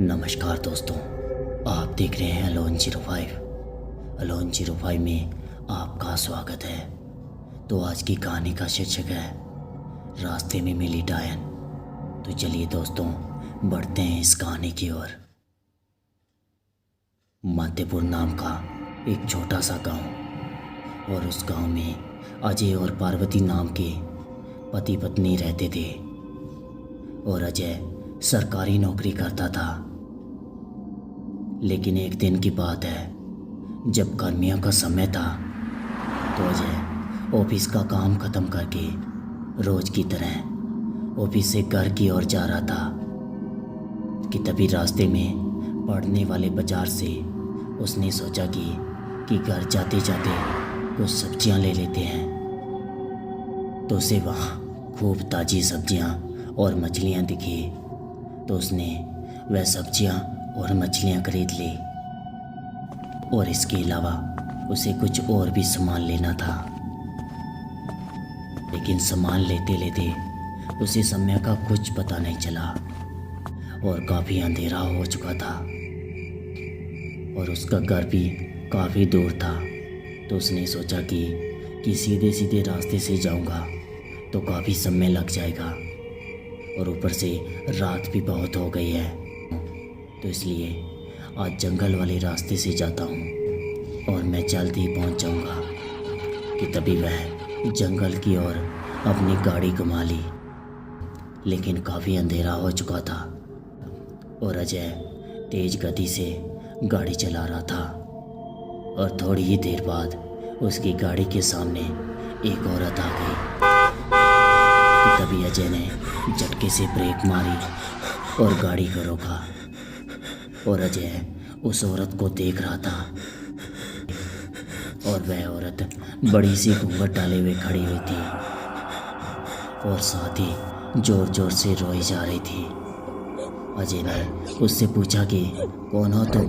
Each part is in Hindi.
नमस्कार दोस्तों, आप देख रहे हैं अलोन 05 में आपका स्वागत है। तो आज की कहानी का शीर्षक है रास्ते में मिली डायन। तो चलिए दोस्तों, बढ़ते हैं इस कहानी की ओर। माध्यपुर नाम का एक छोटा सा गांव, और उस गांव में अजय और पार्वती नाम के पति पत्नी रहते थे। और अजय सरकारी नौकरी करता था। लेकिन एक दिन की बात है, जब गर्मियों का समय था तो अजय ऑफिस का काम ख़त्म करके रोज़ की तरह ऑफिस से घर की ओर जा रहा था कि तभी रास्ते में पड़ने वाले बाज़ार से उसने सोचा कि घर जाते जाते कुछ सब्जियां ले लेते हैं। तो उसे वहाँ खूब ताज़ी सब्जियां और मछलियां दिखी, तो उसने वह सब्जियां और मछलियां खरीद ली। और इसके अलावा उसे कुछ और भी सामान लेना था। लेकिन सामान लेते लेते उसे समय का कुछ पता नहीं चला और काफ़ी अंधेरा हो चुका था और उसका घर भी काफ़ी दूर था। तो उसने सोचा कि सीधे सीधे रास्ते से जाऊंगा तो काफ़ी समय लग जाएगा और ऊपर से रात भी बहुत हो गई है। तो इसलिए आज जंगल वाले रास्ते से जाता हूँ और मैं जल्द ही पहुँच जाऊँगा। कि तभी वह जंगल की ओर अपनी गाड़ी घुमा ली। लेकिन काफ़ी अंधेरा हो चुका था और अजय तेज़ गति से गाड़ी चला रहा था। और थोड़ी ही देर बाद उसकी गाड़ी के सामने एक औरत आ गई। तभी अजय ने झटके से ब्रेक मारी और गाड़ी को रोका। और अजय उस औरत को देख रहा था और वह औरत बड़ी सी घूंघट डाले हुए खड़ी हुई थी और साथ ही जोर जोर से रोई जा रही थी। अजय ने उससे पूछा कि कौन हो तुम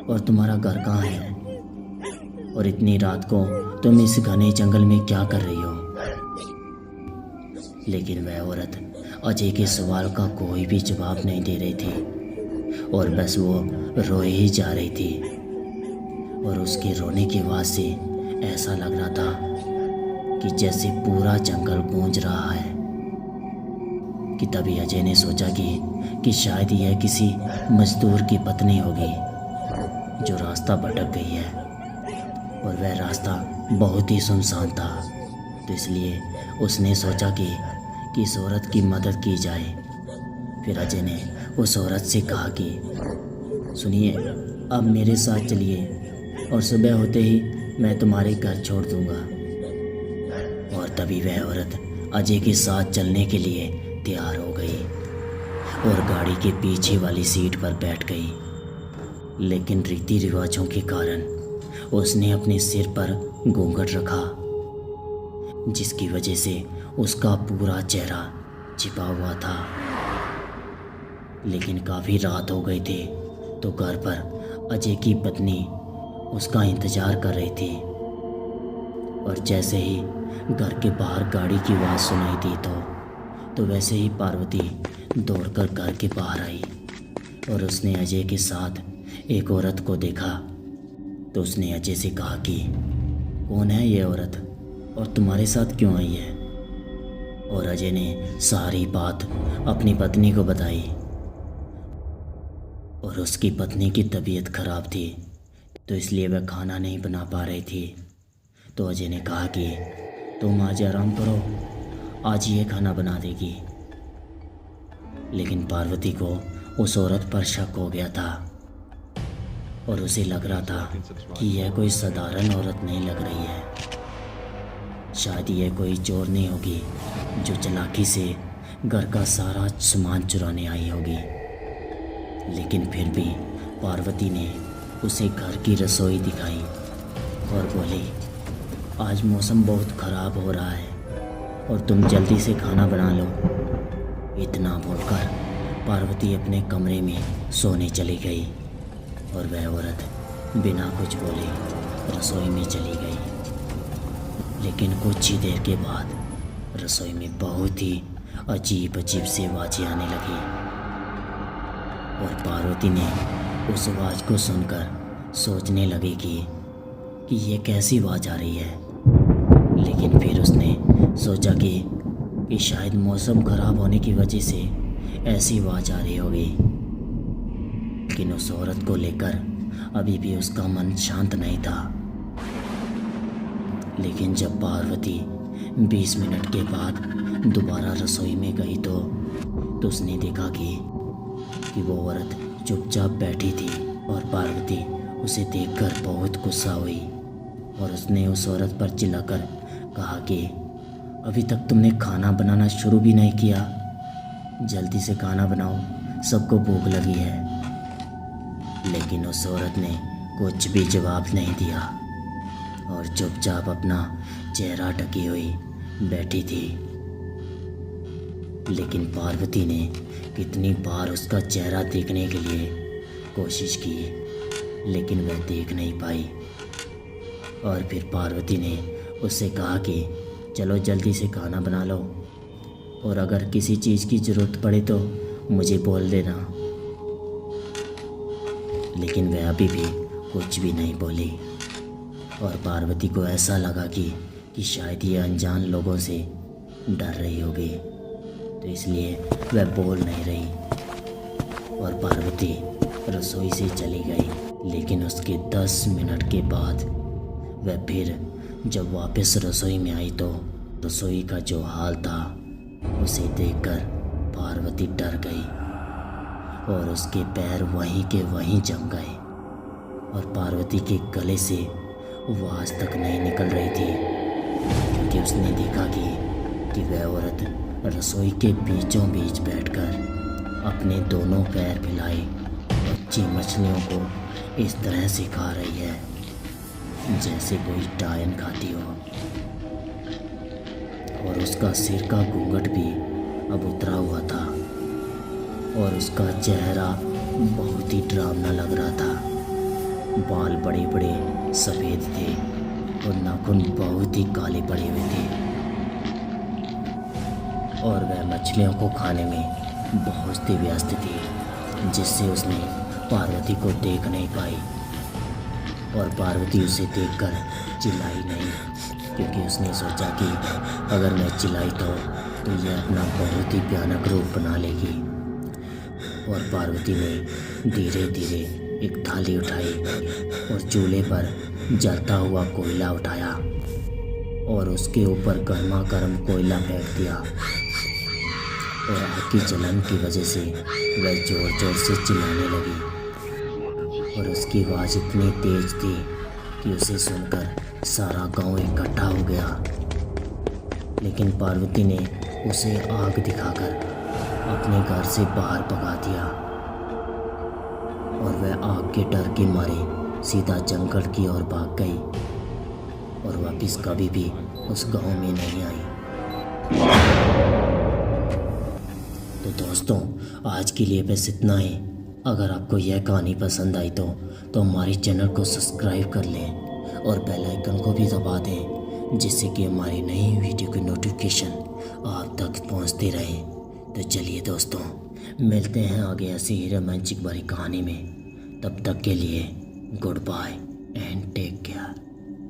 और तुम्हारा घर कहाँ है और इतनी रात को तुम इस घने जंगल में क्या कर रही हो। लेकिन वह औरत अजय के सवाल का कोई भी जवाब नहीं दे रही थी और बस वो रोए ही जा रही थी। और उसके रोने की आवाज़ से ऐसा लग रहा था कि जैसे पूरा जंगल गूंज रहा है। कि तभी अजय ने सोचा कि शायद यह किसी मजदूर की पत्नी होगी जो रास्ता भटक गई है और वह रास्ता बहुत ही सुनसान था। तो इसलिए उसने सोचा कि इस औरत की मदद की जाए। फिर अजय ने उस औरत से कहा कि सुनिए, अब मेरे साथ चलिए और सुबह होते ही मैं तुम्हारे घर छोड़ दूंगा। और तभी वह औरत अजय के साथ चलने के लिए तैयार हो गई और गाड़ी के पीछे वाली सीट पर बैठ गई। लेकिन रीति रिवाजों के कारण उसने अपने सिर पर घूंघट रखा, जिसकी वजह से उसका पूरा चेहरा छिपा हुआ था। लेकिन काफ़ी रात हो गई थी तो घर पर अजय की पत्नी उसका इंतज़ार कर रही थी। और जैसे ही घर के बाहर गाड़ी की आवाज़ सुनाई दी तो वैसे ही पार्वती दौड़कर घर के बाहर आई और उसने अजय के साथ एक औरत को देखा। तो उसने अजय से कहा कि कौन है ये औरत और तुम्हारे साथ क्यों आई है। और अजय ने सारी बात अपनी पत्नी को बताई और उसकी पत्नी की तबीयत खराब थी तो इसलिए वह खाना नहीं बना पा रही थी। तो अजय ने कहा कि तुम आज आराम करो, आज ये खाना बना देगी। लेकिन पार्वती को उस औरत पर शक हो गया था और उसे लग रहा था कि यह कोई साधारण औरत नहीं लग रही है। शायद यह कोई चोर नहीं होगी जो चालाकी से घर का सारा सामान चुराने आई होगी। लेकिन फिर भी पार्वती ने उसे घर की रसोई दिखाई और बोली, आज मौसम बहुत ख़राब हो रहा है और तुम जल्दी से खाना बना लो। इतना बोलकर पार्वती अपने कमरे में सोने चली गई और वह औरत बिना कुछ बोले रसोई में चली गई। लेकिन कुछ ही देर के बाद रसोई में बहुत ही अजीब अजीब से आवाज़ें आने लगी और पार्वती ने उस आवाज़ को सुनकर सोचने लगी कि ये कैसी आवाज़ आ रही है। लेकिन फिर उसने सोचा कि शायद मौसम ख़राब होने की वजह से ऐसी आवाज़ आ रही होगी। लेकिन उस औरत को लेकर अभी भी उसका मन शांत नहीं था। लेकिन जब पार्वती 20 मिनट के बाद दोबारा रसोई में गई तो उसने देखा कि वो औरत चुपचाप बैठी थी और पार्वती उसे देखकर बहुत गुस्सा हुई और उसने उस औरत पर चिल्लाकर कहा कि अभी तक तुमने खाना बनाना शुरू भी नहीं किया, जल्दी से खाना बनाओ, सबको भूख लगी है। लेकिन उस औरत ने कुछ भी जवाब नहीं दिया और चुपचाप अपना चेहरा ढकी हुई बैठी थी। लेकिन पार्वती ने कितनी बार उसका चेहरा देखने के लिए कोशिश की, लेकिन वह देख नहीं पाई। और फिर पार्वती ने उससे कहा कि चलो जल्दी से खाना बना लो और अगर किसी चीज़ की ज़रूरत पड़े तो मुझे बोल देना। लेकिन वह अभी भी कुछ भी नहीं बोली और पार्वती को ऐसा लगा कि शायद ये अनजान लोगों से डर रही होगी, तो इसलिए वह बोल नहीं रही और पार्वती रसोई से चली गई। लेकिन उसके 10 मिनट के बाद वह फिर जब वापस रसोई में आई तो रसोई का जो हाल था उसे देखकर पार्वती डर गई और उसके पैर वहीं के वहीं जम गए और पार्वती के गले से आवाज़ तक नहीं निकल रही थी, क्योंकि उसने देखा कि वह औरत रसोई के बीचों बीच बैठकर अपने दोनों पैर फैलाए बच्ची मछलियों को इस तरह से खा रही है जैसे कोई डायन खाती हो। और उसका सिर का घूंघट भी अब उतरा हुआ था और उसका चेहरा बहुत ही डरावना लग रहा था। बाल बड़े बड़े सफ़ेद थे और नाखून बहुत ही काले पड़े हुए थे और वह मछलियों को खाने में बहुत ही व्यस्त थी, जिससे उसने पार्वती को देख नहीं पाई और पार्वती उसे देखकर चिल्लाई नहीं, क्योंकि उसने सोचा कि अगर मैं चिल्लाई तो यह अपना बहुत ही भयानक रूप बना लेगी। और पार्वती ने धीरे धीरे एक थाली उठाई और चूल्हे पर जलता हुआ कोयला उठाया और उसके ऊपर गर्मा गर्म कोयला फेंक दिया और आग की जलन की वजह से वह जोर जोर से चिल्लाने लगी और उसकी आवाज़ इतनी तेज थी कि उसे सुनकर सारा गांव इकट्ठा हो गया। लेकिन पार्वती ने उसे आग दिखाकर अपने घर से बाहर भगा दिया और वह आग के डर के मारे सीधा जंगल की ओर भाग गई और वापस कभी भी उस गांव में नहीं आई। तो दोस्तों, आज के लिए बस इतना ही। अगर आपको यह कहानी पसंद आई तो हमारे चैनल को सब्सक्राइब कर लें और बेल आइकन को भी दबा दें, जिससे कि हमारी नई वीडियो की नोटिफिकेशन आप तक पहुंचती रहे। तो चलिए दोस्तों, मिलते हैं आगे ऐसी ही रोमांचक भरी कहानी में। तब तक के लिए goodbye and take care.